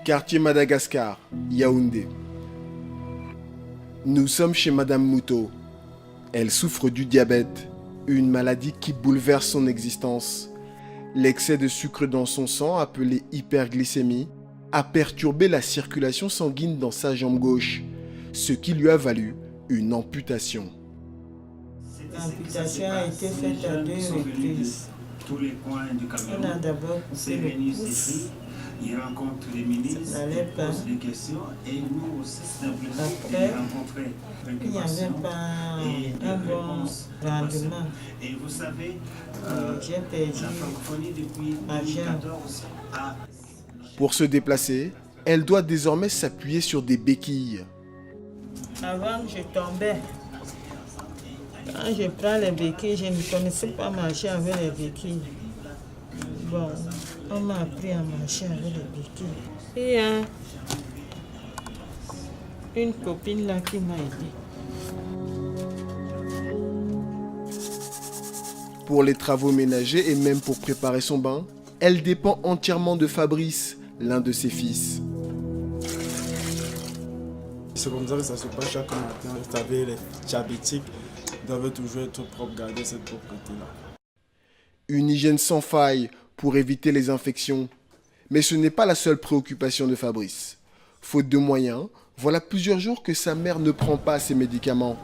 Quartier Madagascar, Yaoundé. Nous sommes chez Madame Mouto. Elle souffre du diabète, une maladie qui bouleverse son existence. L'excès de sucre dans son sang, appelé hyperglycémie, a perturbé la circulation sanguine dans sa jambe gauche, ce qui lui a valu une amputation. L'amputation a été faite à 2 reprises. On a d'abord coupé le pouce. Il rencontre les ministres, il pose des questions et nous aussi simplement Après, rencontrer il n'y avait pas un bon rendement. Et vous savez, J'ai perdu la francophonie depuis ma jambe. 2014 a... Pour se déplacer, elle doit désormais s'appuyer sur des béquilles. Avant, je tombais. Quand je prends les béquilles, je ne connaissais pas marcher avec les béquilles. Bon, on m'a appris à marcher avec les béquilles. Il y a une copine là qui m'a aidée. Pour les travaux ménagers et même pour préparer son bain, elle dépend entièrement de Fabrice, l'un de ses fils. C'est comme ça que ça se passe chaque matin. Vous savez, les diabétiques doivent toujours être propres, garder cette propreté-là. Une hygiène sans faille pour éviter les infections. Mais ce n'est pas la seule préoccupation de Fabrice. Faute de moyens, voilà plusieurs jours que sa mère ne prend pas ses médicaments.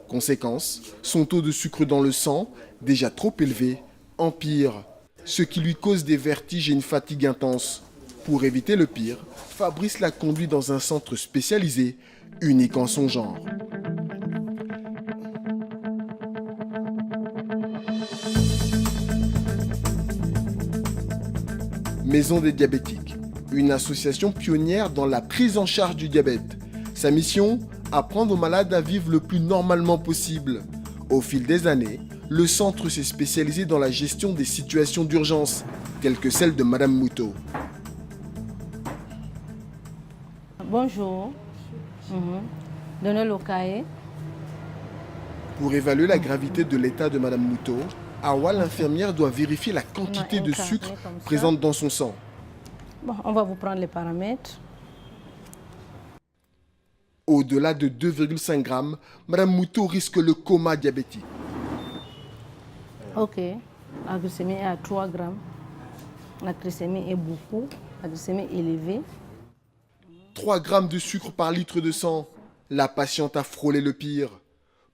Conséquence, son taux de sucre dans le sang, déjà trop élevé, empire, ce qui lui cause des vertiges et une fatigue intense. Pour éviter le pire, Fabrice l'a conduit dans un centre spécialisé, unique en son genre. Maison des diabétiques, une association pionnière dans la prise en charge du diabète. Sa mission, apprendre aux malades à vivre le plus normalement possible. Au fil des années, le centre s'est spécialisé dans la gestion des situations d'urgence, telles que celle de Madame Mouto. Bonjour. Donnez le cahier. Pour évaluer la gravité de l'état de Madame Mouto, Awa, l'infirmière, doit vérifier la quantité de sucre présente dans son sang. Bon, on va vous prendre les paramètres. Au-delà de 2,5 grammes, Madame Mouto risque le coma diabétique. Ok, la glycémie est à 3 grammes. La glycémie est beaucoup, la glycémie est élevée. 3 grammes de sucre par litre de sang. La patiente a frôlé le pire.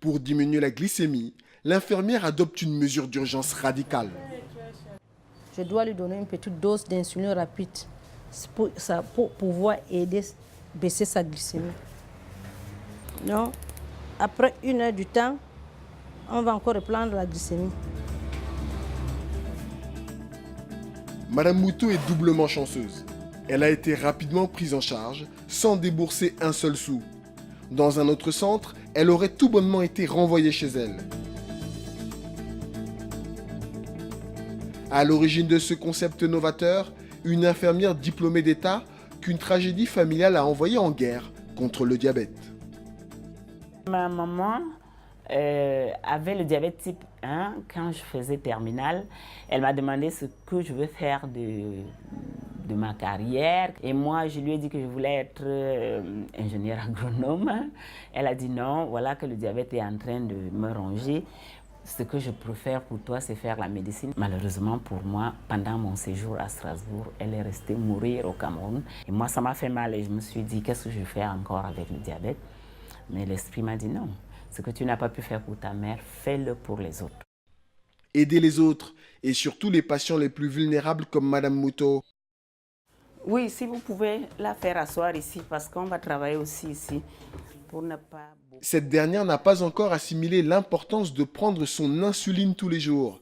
Pour diminuer la glycémie, l'infirmière adopte une mesure d'urgence radicale. Je dois lui donner une petite dose d'insuline rapide pour pouvoir aider à baisser sa glycémie. Donc, après 1 heure du temps, on va encore reprendre la glycémie. Madame Mouto est doublement chanceuse. Elle a été rapidement prise en charge, sans débourser un seul sou. Dans un autre centre, elle aurait tout bonnement été renvoyée chez elle. À l'origine de ce concept novateur, une infirmière diplômée d'État qu'une tragédie familiale a envoyée en guerre contre le diabète. Ma maman avait le diabète type 1 quand je faisais terminale. Elle m'a demandé ce que je veux faire de ma carrière. Et moi, je lui ai dit que je voulais être ingénieur agronome. Elle a dit non, voilà que le diabète est en train de me ronger. Ce que je préfère pour toi, c'est faire la médecine. Malheureusement pour moi, pendant mon séjour à Strasbourg, elle est restée mourir au Cameroun. Et moi, ça m'a fait mal et je me suis dit, qu'est-ce que je fais encore avec le diabète? Mais l'esprit m'a dit non. Ce que tu n'as pas pu faire pour ta mère, fais-le pour les autres. Aider les autres, et surtout les patients les plus vulnérables comme Madame Mouto. Oui, si vous pouvez la faire asseoir ici, parce qu'on va travailler aussi ici, pour ne pas... Cette dernière n'a pas encore assimilé l'importance de prendre son insuline tous les jours.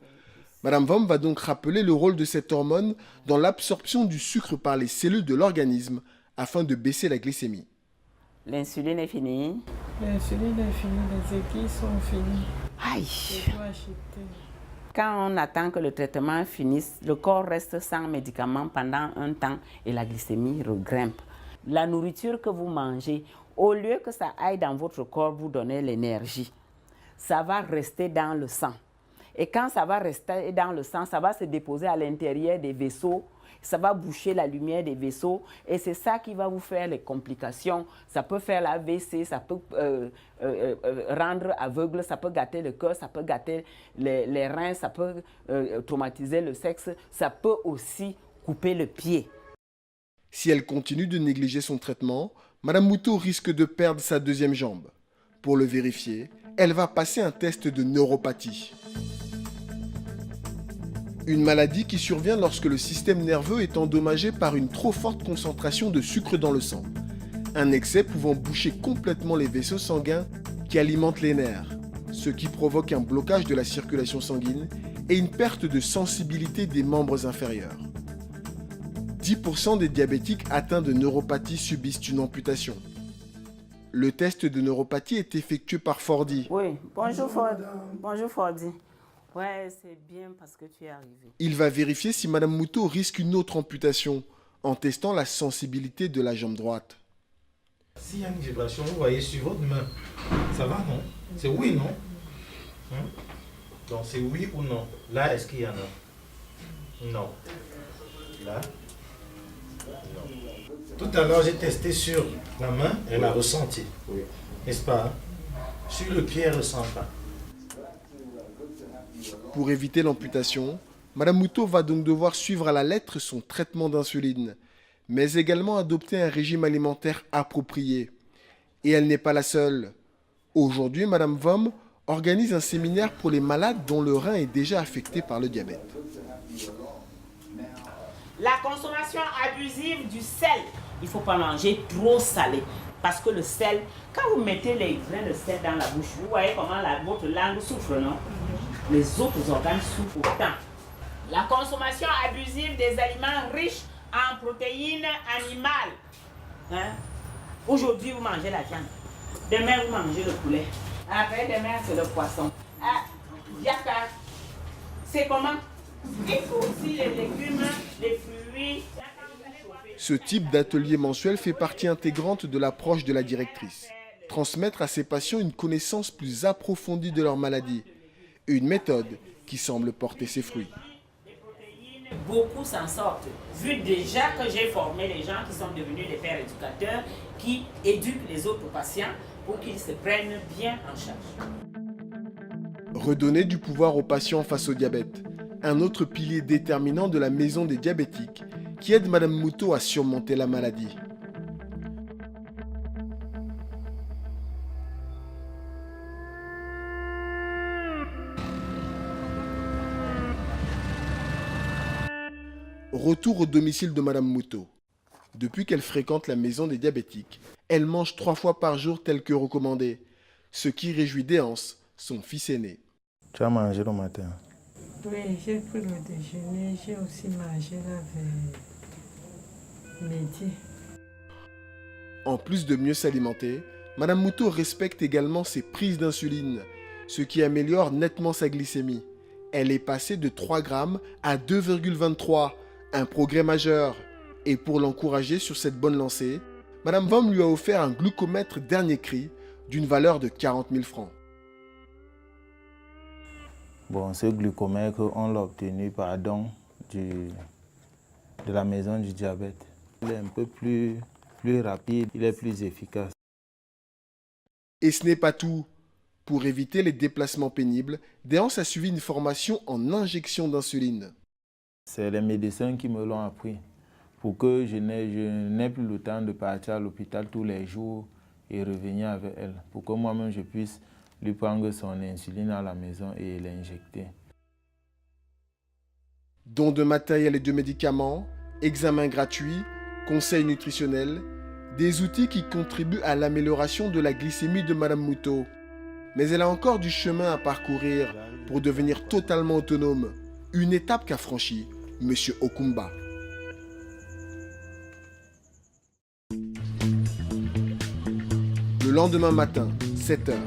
Madame Vom va donc rappeler le rôle de cette hormone dans l'absorption du sucre par les cellules de l'organisme afin de baisser la glycémie. L'insuline est finie. L'insuline est finie, les aiguilles sont finies. Aïe! Je dois acheter. Quand on attend que le traitement finisse, le corps reste sans médicaments pendant un temps et la glycémie regrimpe. La nourriture que vous mangez, au lieu que ça aille dans votre corps vous donner l'énergie, ça va rester dans le sang. Et quand ça va rester dans le sang, ça va se déposer à l'intérieur des vaisseaux. Ça va boucher la lumière des vaisseaux et c'est ça qui va vous faire les complications. Ça peut faire l'AVC, ça peut rendre aveugle, ça peut gâter le cœur, ça peut gâter les reins, ça peut traumatiser le sexe, ça peut aussi couper le pied. Si elle continue de négliger son traitement, Madame Mouto risque de perdre sa deuxième jambe. Pour le vérifier, elle va passer un test de neuropathie. Une maladie qui survient lorsque le système nerveux est endommagé par une trop forte concentration de sucre dans le sang. Un excès pouvant boucher complètement les vaisseaux sanguins qui alimentent les nerfs, ce qui provoque un blocage de la circulation sanguine et une perte de sensibilité des membres inférieurs. 10% des diabétiques atteints de neuropathie subissent une amputation. Le test de neuropathie est effectué par Fordi. Oui, bonjour Fordi. Bonjour Fordi. Ouais, c'est bien parce que tu es arrivé. Il va vérifier si Madame Mouto risque une autre amputation en testant la sensibilité de la jambe droite. S'il y a une vibration, vous voyez sur votre main, ça va, non? C'est oui, non? Donc c'est oui ou non? Là, est-ce qu'il y en a? Non. Là? Non. Tout à l'heure, j'ai testé sur la main, elle a ressenti. Oui. N'est-ce pas? Hein? Sur le pied, elle ne ressent pas. Pour éviter l'amputation, Madame Mouto va donc devoir suivre à la lettre son traitement d'insuline, mais également adopter un régime alimentaire approprié. Et elle n'est pas la seule. Aujourd'hui, Madame Vom organise un séminaire pour les malades dont le rein est déjà affecté par le diabète. La consommation abusive du sel. Il ne faut pas manger trop salé. Parce que le sel, quand vous mettez les grains de sel dans la bouche, vous voyez comment votre langue souffre, non? Les autres organes souffrent autant. La consommation abusive des aliments riches en protéines animales. Hein? Aujourd'hui, vous mangez la viande. Demain, vous mangez le poulet. Après, demain, c'est le poisson. Ah, yaka. C'est comment? Il faut aussi les légumes, les fruits. Ce type d'atelier mensuel fait partie intégrante de l'approche de la directrice. Transmettre à ses patients une connaissance plus approfondie de leur maladie. Une méthode qui semble porter ses fruits. Beaucoup s'en sortent. Vu déjà que j'ai formé les gens qui sont devenus des pères éducateurs, qui éduquent les autres patients pour qu'ils se prennent bien en charge. Redonner du pouvoir aux patients face au diabète. Un autre pilier déterminant de la maison des diabétiques qui aide Madame Mouto à surmonter la maladie. Retour au domicile de Madame Mouto. Depuis qu'elle fréquente la maison des diabétiques, elle mange 3 fois par jour tel que recommandé, ce qui réjouit Déance, son fils aîné. Tu as mangé le matin? Oui, j'ai pris le déjeuner, j'ai aussi mangé là vers midi. En plus de mieux s'alimenter, Madame Mouto respecte également ses prises d'insuline, ce qui améliore nettement sa glycémie. Elle est passée de 3 grammes à 2,23, un progrès majeur. Et pour l'encourager sur cette bonne lancée, Madame Vom lui a offert un glucomètre dernier cri d'une valeur de 40 000 francs. Bon, ce glucomètre, on l'a obtenu par don de la maison du diabète. Il est un peu plus rapide, il est plus efficace. Et ce n'est pas tout. Pour éviter les déplacements pénibles, Déance a suivi une formation en injection d'insuline. C'est les médecins qui me l'ont appris pour que je n'ai plus le temps de partir à l'hôpital tous les jours et revenir avec elle. Pour que moi-même je puisse lui prendre son insuline à la maison et l'injecter. Don de matériel et de médicaments, examens gratuits, conseils nutritionnels, des outils qui contribuent à l'amélioration de la glycémie de Madame Mouto. Mais elle a encore du chemin à parcourir pour devenir totalement autonome. Une étape qu'a franchie Monsieur Okumba. Le lendemain matin, 7 heures.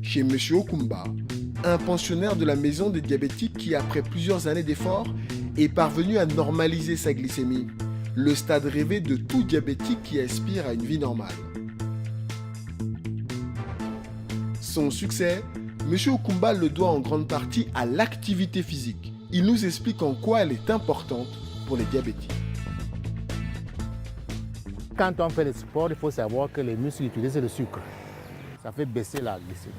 Chez Monsieur Okumba, un pensionnaire de la maison des diabétiques qui, après plusieurs années d'efforts, est parvenu à normaliser sa glycémie. Le stade rêvé de tout diabétique qui aspire à une vie normale. Son succès, M. Okumba le doit en grande partie à l'activité physique. Il nous explique en quoi elle est importante pour les diabétiques. Quand on fait le sport, il faut savoir que les muscles utilisent le sucre. Ça fait baisser la glycémie.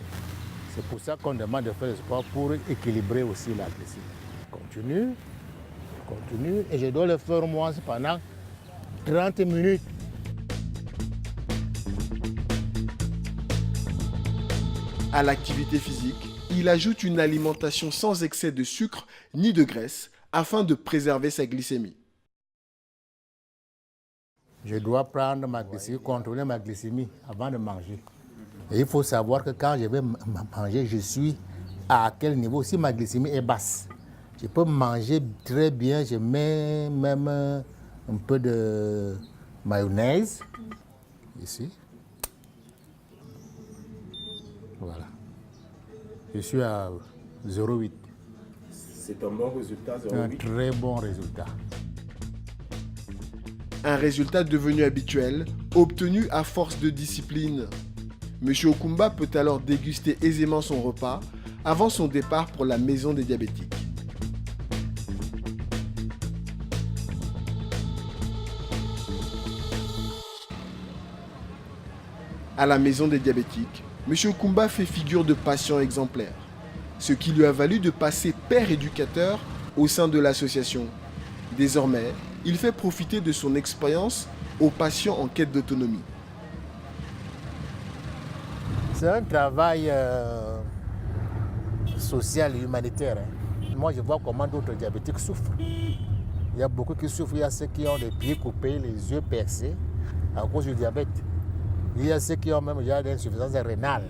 C'est pour ça qu'on demande de faire le sport pour équilibrer aussi la glycémie. Continue, et je dois le faire au moins pendant 30 minutes. À l'activité physique, il ajoute une alimentation sans excès de sucre ni de graisse afin de préserver sa glycémie. Je dois prendre ma glycémie, contrôler ma glycémie avant de manger. Et il faut savoir que quand je vais manger, je suis à quel niveau. Si ma glycémie est basse, je peux manger très bien. Je mets même un peu de mayonnaise ici. Voilà. Je suis à 0,8. C'est un bon résultat, 0,8. Un très bon résultat. Un résultat devenu habituel, obtenu à force de discipline. M. Okumba peut alors déguster aisément son repas avant son départ pour la maison des diabétiques. À la maison des diabétiques, M. Okumba fait figure de patient exemplaire, ce qui lui a valu de passer père éducateur au sein de l'association. Désormais, il fait profiter de son expérience aux patients en quête d'autonomie. C'est un travail social et humanitaire. Moi, je vois comment d'autres diabétiques souffrent. Il y a beaucoup qui souffrent. Il y a ceux qui ont les pieds coupés, les yeux percés à cause du diabète. Il y a ceux qui ont même déjà une insuffisance rénale.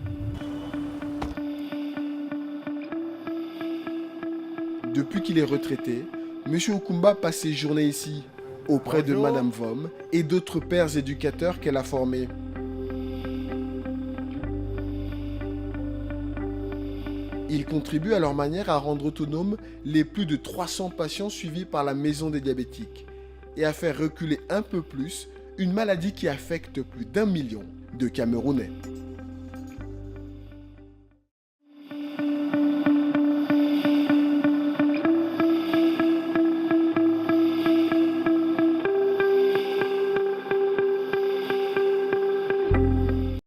Depuis qu'il est retraité, M. Okumba passe ses journées ici, auprès de Mme Vom et d'autres pères éducateurs qu'elle a formés. Ils contribuent à leur manière à rendre autonomes les plus de 300 patients suivis par la maison des diabétiques et à faire reculer un peu plus une maladie qui affecte plus d'1 million de Camerounais.